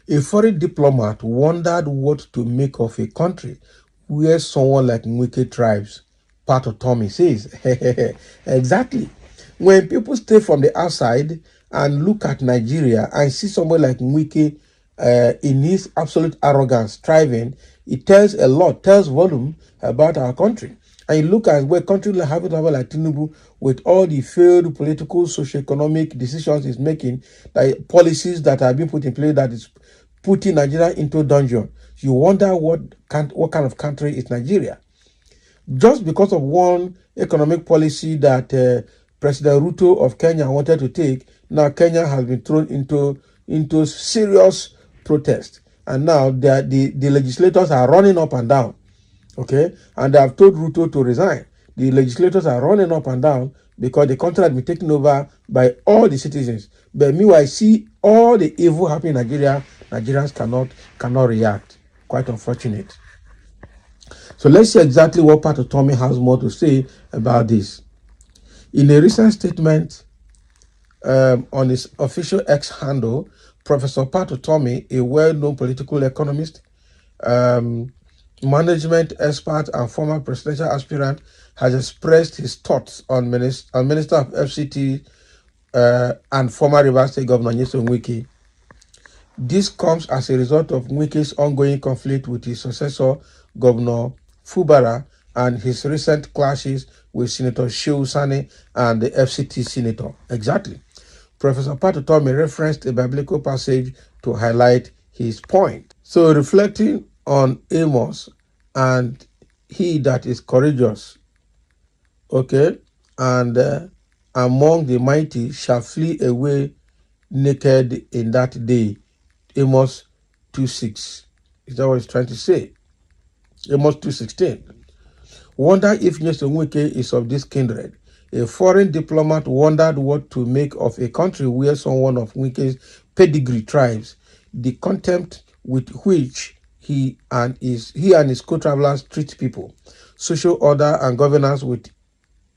A foreign diplomat wondered what to make of a country where someone like Wike tribes, part of Tommy says. Exactly. When people stay from the outside and look at Nigeria and see someone like Wike in his absolute arrogance thriving, it tells a lot, tells volume about our country. And you look at where countries like Tinubu, with all the failed political, socio-economic decisions he's making, the policies that are being put in place that is putting Nigeria into dungeon. You wonder what kind of country is Nigeria. Just because of one economic policy that President Ruto of Kenya wanted to take, now Kenya has been thrown into serious protest. And now the legislators are running up and down. Okay, and they have told Ruto to resign. The legislators are running up and down because the country has been taken over by all the citizens. But meanwhile, I see all the evil happening in Nigeria. Nigerians cannot react. Quite unfortunate. So let's see exactly what part of Tommy has more to say about this. In a recent statement on his official X handle, Professor Pat Utomi, a well-known political economist, management expert and former presidential aspirant, has expressed his thoughts on Minister of FCT and former Rivers State Governor Nyesom Wike. This comes as a result of Wike's ongoing conflict with his successor, Governor Fubara, and his recent clashes with Senator Shehu Sani and the FCT senator. Exactly. Professor Pat Utomi referenced a biblical passage to highlight his point. So, reflecting on Amos and he that is courageous, okay, and among the mighty shall flee away naked in that day. Amos 2:6. Is that what he's trying to say? Amos 2:16. Wonder if Nyesom Wike is of this kindred. A foreign diplomat wondered what to make of a country where someone of Wike's pedigree tribes, the contempt with which he and his co-travelers treat people, social order and governance with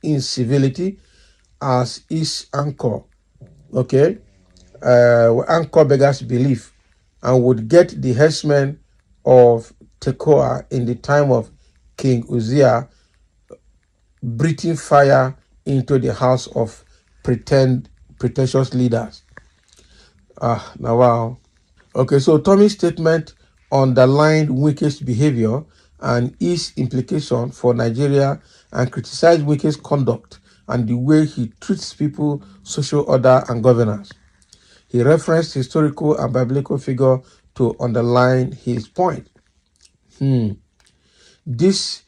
incivility as his anchor. Okay, anchor beggars belief, and would get the herdsmen of Tekoa in the time of King Uzziah breathing fire into the house of pretentious leaders. Now wow. Okay, so Tommy's statement underlined Wike's behavior and its implication for Nigeria and criticized Wike's conduct and the way he treats people, social order, and governance. He referenced historical and biblical figure to underline his point. This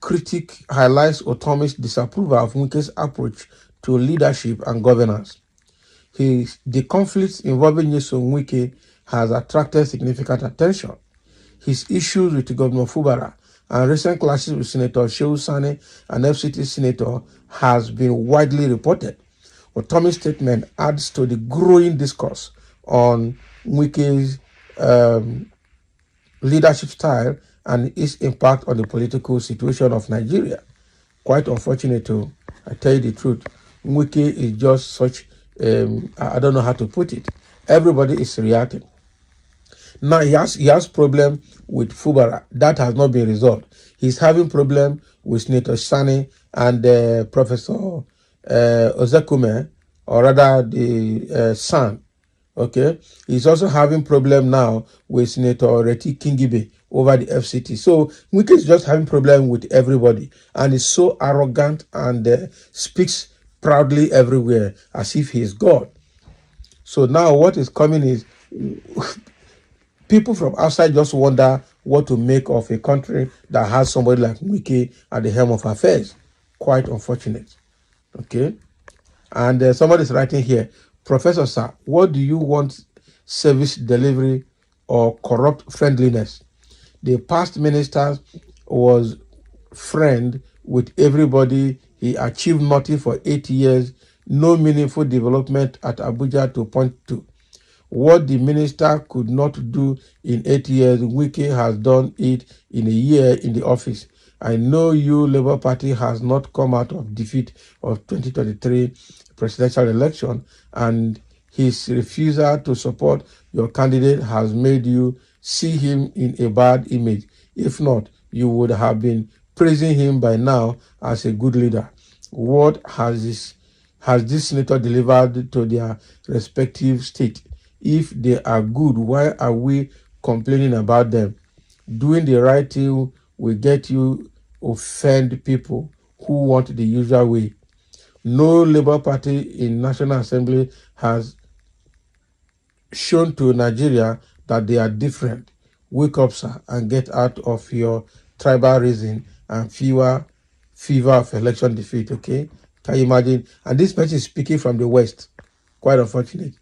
critique highlights Utomi's disapproval of Wike's approach to leadership and governance. The conflicts involving Nyesom Wike has attracted significant attention. His issues with Governor Fubara and recent clashes with Senator Shehu Sani and FCT Senator has been widely reported. Utomi's statement adds to the growing discourse on Wike's leadership style and its impact on the political situation of Nigeria. Quite unfortunate too. I tell you the truth. Wike is just such, I don't know how to put it. Everybody is reacting. Now he has problem with Fubara. That has not been resolved. He's having problem with Senator Sani and Professor Ozekume, or rather the son. Okay, he's also having problem now with Senator Reti Kingibe over the FCT. So Wike is just having problem with everybody, and is so arrogant and speaks proudly everywhere as if he is God. So now what is coming is people from outside just wonder what to make of a country that has somebody like Wike at the helm of affairs. Quite unfortunate. Okay, and somebody's writing here, Professor Sir, what do you want? Service delivery or corrupt friendliness? The past minister was friend with everybody. He achieved nothing for 8 years. No meaningful development at Abuja to point to. What the minister could not do in 8 years, Wike has done it in a year in the office. I know you, Labour Party, has not come out of defeat of 2023 presidential election, and His refusal to support your candidate has made you see him in a bad image. If not, you would have been praising him by now as a good leader. What has this senator delivered to their respective state? If they are good, why are we complaining about them? Doing the right thing will get you offend people who want the usual way. No Labour Party in National Assembly has shown to Nigeria that they are different. Wake up, sir, and get out of your tribal reason and fever of election defeat, okay? Can you imagine? And this person is speaking from the West. Quite unfortunate.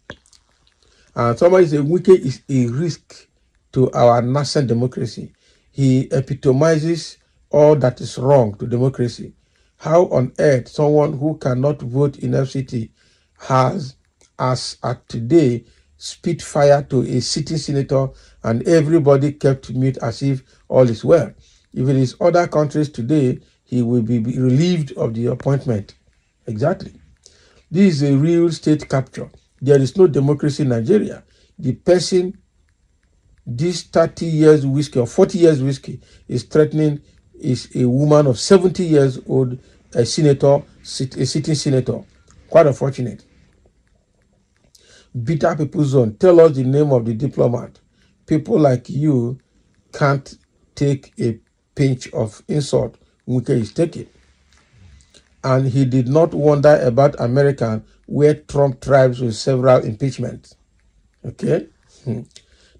And somebody said Wike is a risk to our nascent democracy. He epitomizes all that is wrong to democracy. How on earth someone who cannot vote in FCT has, as at today, spit fire to a sitting senator and everybody kept mute as if all is well? If it is other countries today, he will be relieved of the appointment. Exactly. This is a real state capture. There is no democracy in Nigeria. The person, this 30 years whiskey or 40 years whiskey is threatening is a woman of 70 years old, a senator, a sitting senator. Quite unfortunate. Bitter People Zone, tell us the name of the diplomat. People like you can't take a pinch of insult Wike is taking. And he did not wonder about America, where Trump thrives with several impeachments. Okay?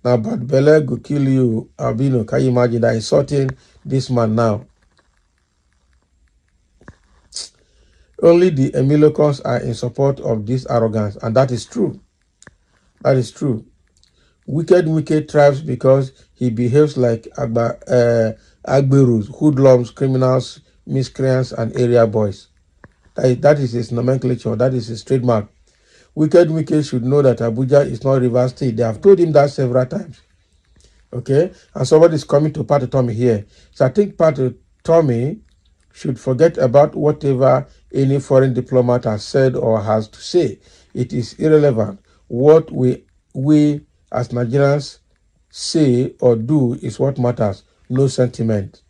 Now, but Bele go kill you, Albino. Can you imagine that insulting this man now? Only the Emilocons are in support of this arrogance, and that is true. That is true. Wicked Wike thrives because he behaves like Agberus, hoodlums, criminals, miscreants, and area boys. That is his nomenclature. That is his trademark. Wicked Wike should know that Abuja is not Rivers State. They have told him that several times. Okay? And somebody is coming to Pat Utomi here. So I think Pat Utomi should forget about whatever any foreign diplomat has said or has to say. It is irrelevant. What we as Nigerians say or do is what matters. No sentiment.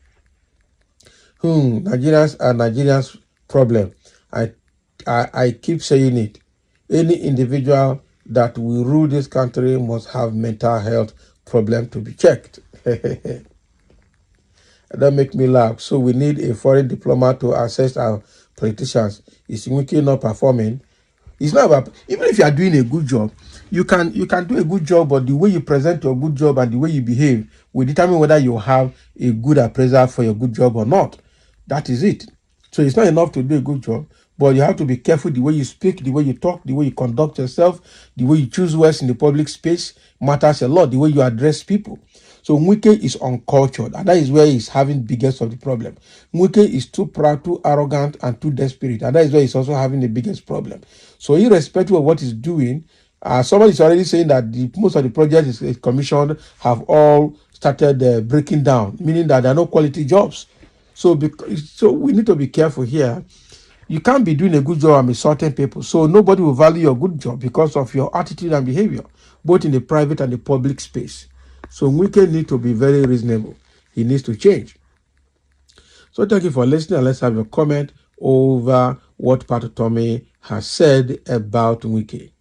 Nigerians are Nigerians' problem. I keep saying it. Any individual that will rule this country must have mental health problem to be checked. That make me laugh. So we need a foreign diplomat to assess our politicians. Is Wike not performing? It's not about, even if you are doing a good job, you can do a good job, but the way you present your good job and the way you behave will determine whether you have a good appraisal for your good job or not. That is it. So it's not enough to do a good job, but you have to be careful the way you speak, the way you talk, the way you conduct yourself, the way you choose words in the public space matters a lot, the way you address people. So Wike is uncultured, and that is where he's having biggest of the problem. Wike is too proud, too arrogant, and too desperate, and that is where he's also having the biggest problem. So irrespective of what he's doing, somebody is already saying that most of the projects is commissioned have all started breaking down, meaning that there are no quality jobs. So we need to be careful here. You can't be doing a good job and insulting people. So nobody will value your good job because of your attitude and behavior, both in the private and the public space. So Wike needs to be very reasonable. He needs to change. So thank you for listening. Let's have your comment over what Pat Utomi has said about Wike.